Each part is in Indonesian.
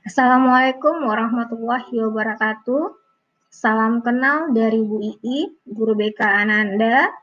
Assalamualaikum warahmatullahi wabarakatuh. Salam kenal dari Bu Ii, Guru BK Ananda,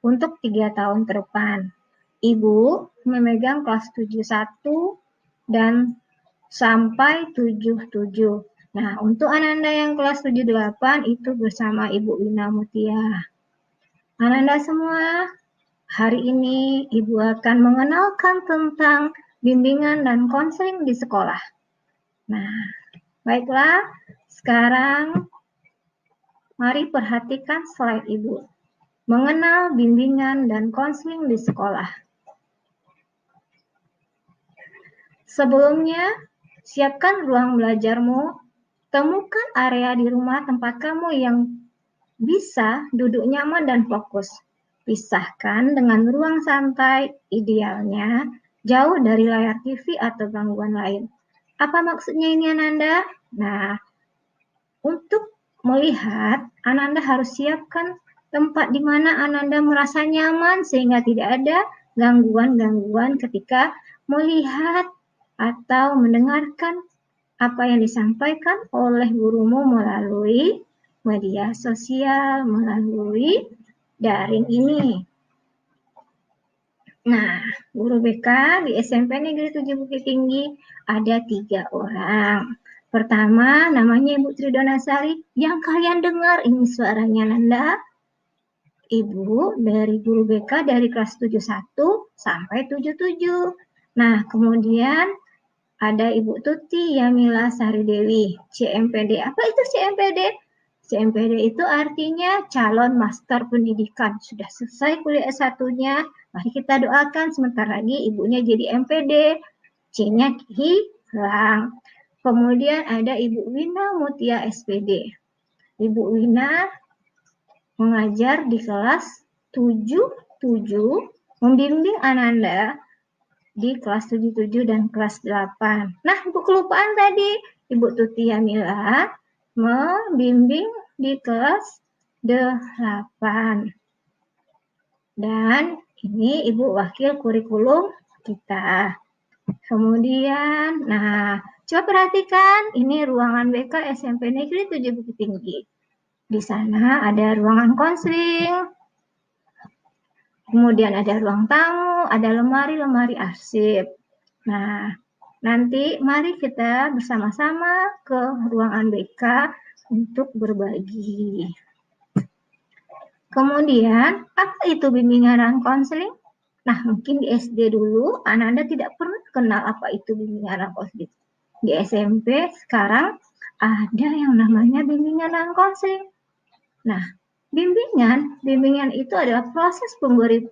untuk 3 tahun ke depan. Ibu memegang kelas 71 dan sampai 77. Nah, untuk Ananda yang kelas 78 itu bersama Ibu Wina Mutia. Ananda semua, hari ini Ibu akan mengenalkan tentang bimbingan dan konseling di sekolah. Nah, baiklah, sekarang mari perhatikan slide Ibu. Mengenal bimbingan dan konseling di sekolah. Sebelumnya, siapkan ruang belajarmu, temukan area di rumah tempat kamu yang bisa duduk nyaman dan fokus. Pisahkan dengan ruang santai, idealnya jauh dari layar TV atau gangguan lain. Apa maksudnya ini, Ananda? Nah, untuk melihat, Ananda harus siapkan tempat di mana Ananda merasa nyaman sehingga tidak ada gangguan-gangguan ketika melihat atau mendengarkan apa yang disampaikan oleh gurumu melalui media sosial, melalui daring ini. Nah, guru BK di SMP Negeri 7 Bukit Tinggi ada 3 orang. Pertama, namanya Ibu Tridonasari. Yang kalian dengar ini suaranya Nanda. Ibu dari guru BK dari kelas 71 sampai 77. Nah, kemudian ada Ibu Tuti Yamila Sari Dewi, CMPD. Apa itu CMPD? CMPD itu artinya calon master pendidikan. Sudah selesai kuliah S1-nya. Mari kita doakan sebentar lagi ibunya jadi MPD. C-nya hilang. Kemudian ada Ibu Wina Mutia SPD. Ibu Wina mengajar di kelas 77, membimbing Ananda di kelas 77 dan kelas 8. Nah, Ibu kelupaan tadi, Ibu Tuti Yamila membimbing di kelas 8. Dan ini Ibu wakil kurikulum kita. Kemudian, nah, coba perhatikan, ini ruangan BK SMP Negeri 7 Bukit Tinggi. Di sana ada ruangan konseling, kemudian ada ruang tamu, ada lemari-lemari arsip. Nah, nanti mari kita bersama-sama ke ruangan BK untuk berbagi. Kemudian, apa itu bimbingan dan konseling? Nah, mungkin di SD dulu, Ananda tidak pernah kenal apa itu bimbingan dan konseling. Di SMP sekarang ada yang namanya bimbingan dan konseling. Nah, bimbingan itu adalah proses pemberian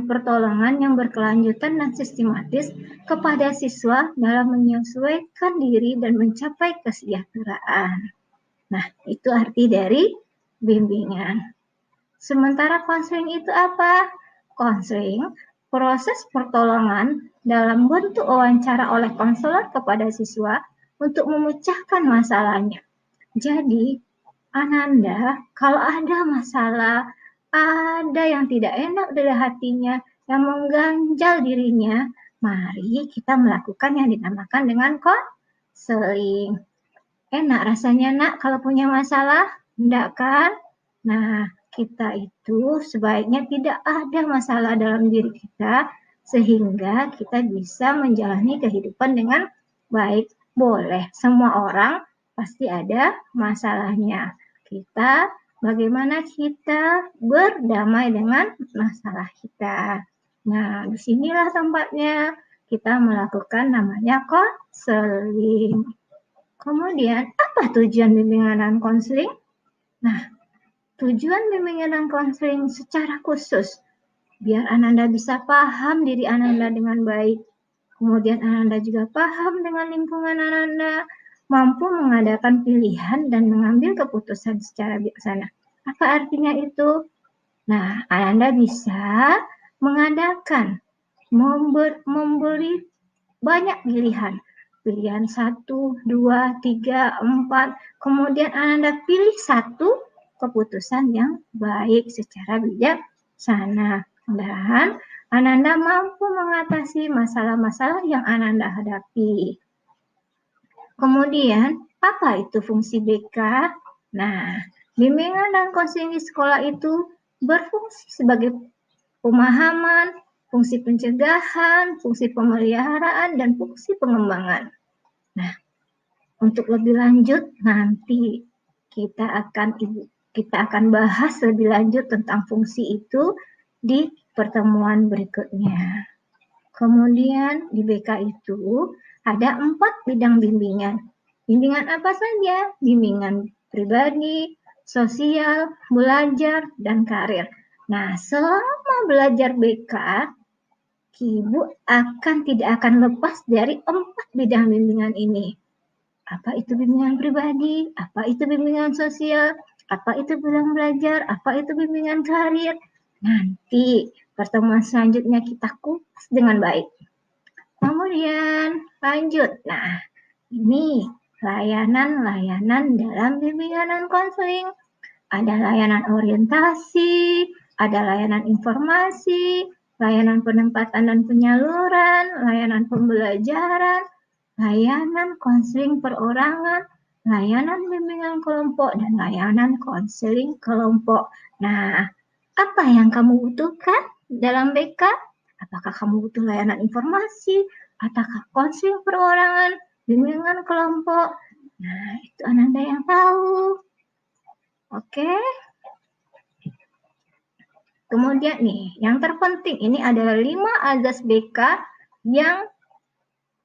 pertolongan yang berkelanjutan dan sistematis kepada siswa dalam menyesuaikan diri dan mencapai kesejahteraan. Nah, itu arti dari bimbingan. Sementara konseling itu apa? Konseling, proses pertolongan dalam bentuk wawancara oleh konselor kepada siswa untuk memecahkan masalahnya. Jadi, Ananda, kalau ada masalah, ada yang tidak enak dari hatinya, yang mengganjal dirinya, mari kita melakukan yang dinamakan dengan konseling. Enak rasanya, Nak, kalau punya masalah? Enggak kan? Nah, kita itu sebaiknya tidak ada masalah dalam diri kita, sehingga kita bisa menjalani kehidupan dengan baik. Boleh, semua orang pasti ada masalahnya. Bagaimana kita berdamai dengan masalah kita. Nah, disinilah tempatnya kita melakukan namanya konseling. Kemudian, apa tujuan bimbingan dan konseling? Nah, tujuan bimbingan dan konseling secara khusus, biar Ananda bisa paham diri Ananda dengan baik. Kemudian Ananda juga paham dengan lingkungan Ananda, mampu mengadakan pilihan dan mengambil keputusan secara bijaksana. Apa artinya itu? Nah, Ananda bisa mengadakan, memberi banyak pilihan. Pilihan 1, 2, 3, 4. Kemudian Ananda pilih satu keputusan yang baik secara bijaksana. Dan Ananda mampu mengatasi masalah-masalah yang Ananda hadapi. Kemudian, apa itu fungsi BK? Nah, bimbingan dan konseling di sekolah itu berfungsi sebagai pemahaman, fungsi pencegahan, fungsi pemeliharaan, dan fungsi pengembangan. Nah, untuk lebih lanjut nanti kita akan bahas lebih lanjut tentang fungsi itu di pertemuan berikutnya. Kemudian di BK itu ada 4 bidang bimbingan. Bimbingan apa saja? Bimbingan pribadi, sosial, belajar, dan karir. Nah, selama belajar BK, Ibu tidak akan lepas dari 4 bidang bimbingan ini. Apa itu bimbingan pribadi? Apa itu bimbingan sosial? Apa itu bimbingan belajar? Apa itu bimbingan karir? Nanti pertemuan selanjutnya kita kupas dengan baik. Kemudian lanjut. Nah, ini layanan-layanan dalam bimbingan dan konseling. Ada layanan orientasi, ada layanan informasi, layanan penempatan dan penyaluran, layanan pembelajaran, layanan konseling perorangan, layanan bimbingan kelompok, dan layanan konseling kelompok. Nah, apa yang kamu butuhkan dalam BK? Apakah kamu butuh layanan informasi, ataukah konseling perorangan, bimbingan kelompok? Nah, itu Ananda yang tahu. Oke. Kemudian nih, yang terpenting ini adalah 5 azas BK yang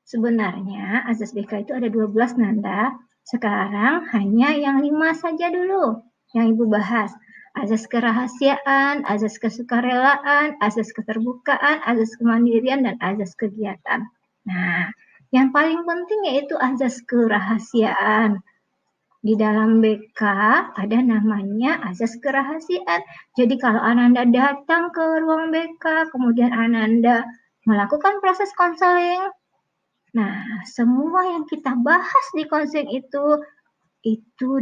sebenarnya azas BK itu ada 12 Nanda. Sekarang hanya yang 5 saja dulu yang Ibu bahas. Azas kerahasiaan, azas kesukarelaan, azas keterbukaan, azas kemandirian, dan azas kegiatan. Nah, yang paling penting yaitu azas kerahasiaan. Di dalam BK ada namanya azas kerahasiaan. Jadi kalau Ananda datang ke ruang BK, kemudian Ananda melakukan proses konseling, nah semua yang kita bahas di konseling itu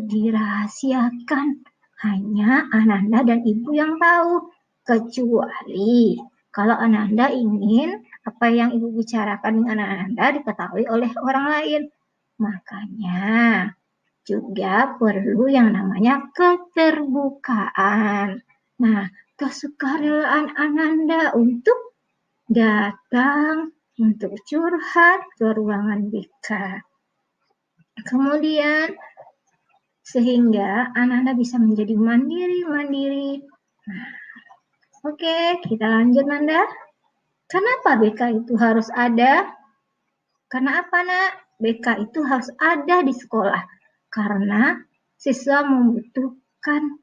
dirahasiakan. Hanya Ananda dan Ibu yang tahu. Kecuali kalau Ananda ingin apa yang Ibu bicarakan dengan Ananda diketahui oleh orang lain. Makanya juga perlu yang namanya keterbukaan. Nah, kesukarelaan Ananda untuk datang, untuk curhat ke ruangan BK. Kemudian, sehingga Ananda bisa menjadi mandiri. Nah, oke, kita lanjut Nanda. Kenapa BK itu harus ada? Karena apa, Nak? BK itu harus ada di sekolah. Karena siswa membutuhkan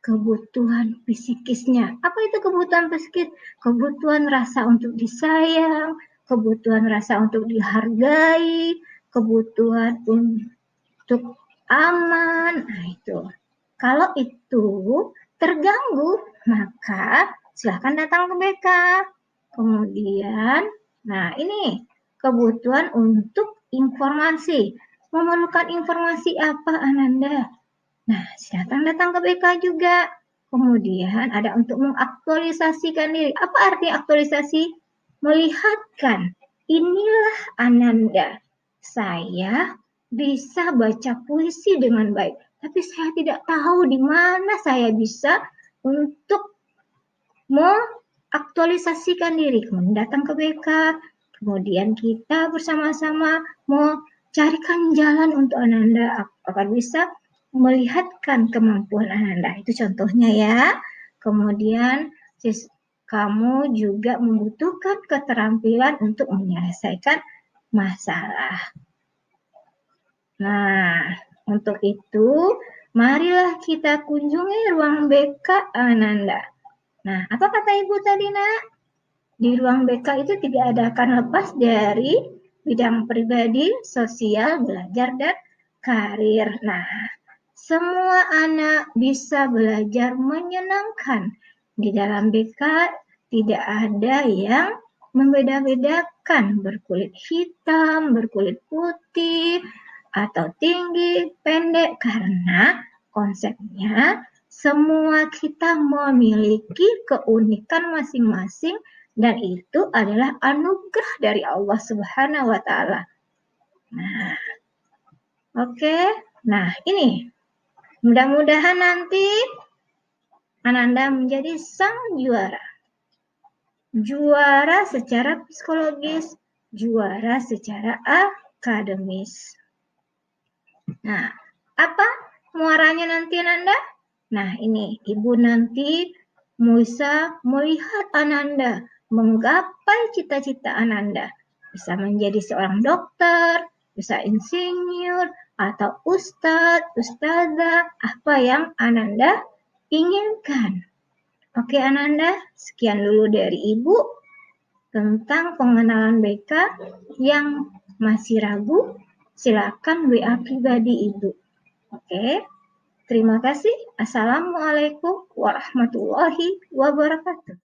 kebutuhan psikisnya. Apa itu kebutuhan psikis? Kebutuhan rasa untuk disayang, kebutuhan rasa untuk dihargai, kebutuhan untuk aman. Nah, itu. Kalau itu terganggu, maka silakan datang ke BK. Kemudian, nah ini kebutuhan untuk informasi. Memerlukan informasi apa, Ananda? Nah, silakan datang ke BK juga. Kemudian ada untuk mengaktualisasikan diri. Apa arti aktualisasi? Melihatkan, inilah Ananda. Saya bisa baca puisi dengan baik, tapi saya tidak tahu di mana saya bisa untuk mengaktualisasikan diri. Kemudian datang ke BK, kemudian kita bersama-sama mau carikan jalan untuk Ananda agar bisa melihatkan kemampuan Ananda. Itu contohnya ya. Kemudian kamu juga membutuhkan keterampilan untuk menyelesaikan masalah. Nah, untuk itu marilah kita kunjungi ruang BK Ananda. Nah, apa kata Ibu tadi, Nak? Di ruang BK itu tidak akan lepas dari bidang pribadi, sosial, belajar, dan karir. Nah, semua anak bisa belajar menyenangkan. Di dalam BK tidak ada yang membeda-bedakan berkulit hitam, berkulit putih, atau tinggi, pendek, karena konsepnya semua kita memiliki keunikan masing-masing dan itu adalah anugerah dari Allah Subhanahu wa taala. Nah, Oke, nah ini mudah-mudahan nanti Ananda menjadi sang juara. Juara secara psikologis, juara secara akademis. Nah, apa muaranya nanti Ananda? Nah, ini Ibu nanti bisa melihat Ananda menggapai cita-cita Ananda. Bisa menjadi seorang dokter, bisa insinyur, atau ustadz, ustazah, apa yang Ananda inginkan. Oke Ananda, sekian dulu dari Ibu tentang pengenalan BK. Yang masih ragu, silakan WA pribadi Ibu. Oke, terima kasih. Assalamualaikum warahmatullahi wabarakatuh.